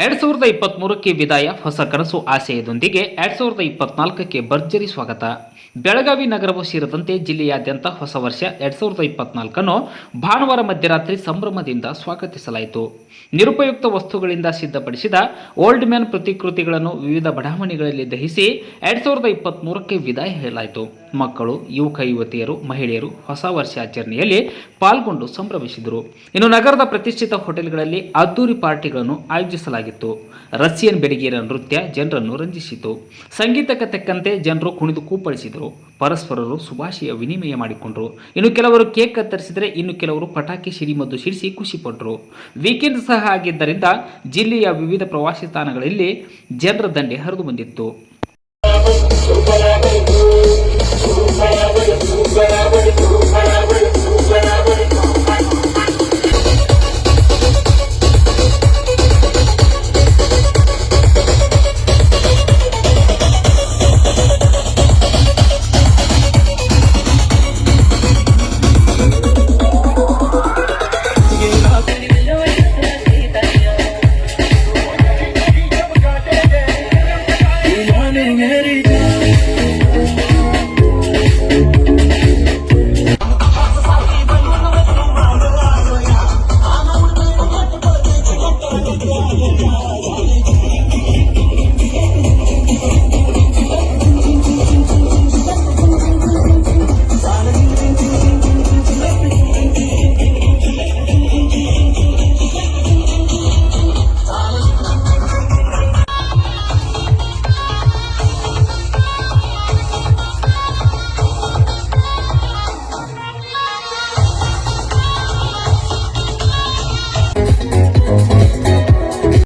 2023ಕ್ಕೆ ವಿದಾಯ, ಹೊಸ ಕನಸು ಆಶಯದೊಂದಿಗೆ 2024ಕ್ಕೆ ಭರ್ಜರಿ ಸ್ವಾಗತ. ಬೆಳಗಾವಿ ನಗರವೂ ಸೇರಿದಂತೆ ಜಿಲ್ಲೆಯಾದ್ಯಂತ ಹೊಸ ವರ್ಷ 2024 ಭಾನುವಾರ ಮಧ್ಯರಾತ್ರಿ ಸಂಭ್ರಮದಿಂದ ಸ್ವಾಗತಿಸಲಾಯಿತು. ನಿರುಪಯುಕ್ತ ವಸ್ತುಗಳಿಂದ ಸಿದ್ಧಪಡಿಸಿದ ಓಲ್ಡ್ ಮ್ಯಾನ್ ಪ್ರತಿಕೃತಿಗಳನ್ನು ವಿವಿಧ ಬಡಾವಣೆಗಳಲ್ಲಿ ದಹಿಸಿ 2023ಕ್ಕೆ ವಿದಾಯ ಹೇಳಲಾಯಿತು. ಮಕ್ಕಳು, ಯುವಕ ಯುವತಿಯರು, ಮಹಿಳೆಯರು ಹೊಸ ವರ್ಷಾಚರಣೆಯಲ್ಲಿ ಪಾಲ್ಗೊಂಡು ಸಂಭ್ರಮಿಸಿದರು. ಇನ್ನು ನಗರದ ಪ್ರತಿಷ್ಠಿತ ಹೋಟೆಲ್ಗಳಲ್ಲಿ ಅದ್ದೂರಿ ಪಾರ್ಟಿಗಳನ್ನು ಆಯೋಜಿಸಲಾಗಿತ್ತು. ರಷ್ಯನ್ ಬೆಡಗಿಯರ ನೃತ್ಯ ಜನರನ್ನು ರಂಜಿಸಿತು. ಸಂಗೀತಕ್ಕೆ ತಕ್ಕಂತೆ ಜನರು ಕುಣಿದು ಕೂಪಳಿಸಿದರು. ಪರಸ್ಪರರು ಶುಭಾಶಯ ವಿನಿಮಯ ಮಾಡಿಕೊಂಡರು. ಇನ್ನು ಕೆಲವರು ಕೇಕ್ ಕತ್ತರಿಸಿದರೆ, ಇನ್ನು ಕೆಲವರು ಪಟಾಕಿ ಸಿಡಿಮದ್ದು ಸಿಡಿಸಿ ಖುಷಿಪಟ್ಟರು. ವೀಕೆಂಡ್ ಸಹ ಆಗಿದ್ದರಿಂದ ಜಿಲ್ಲೆಯ ವಿವಿಧ ಪ್ರವಾಸಿ ತಾಣಗಳಲ್ಲಿ ಜನರ ದಂಡೆ ಹರಿದು ಬಂದಿತ್ತು.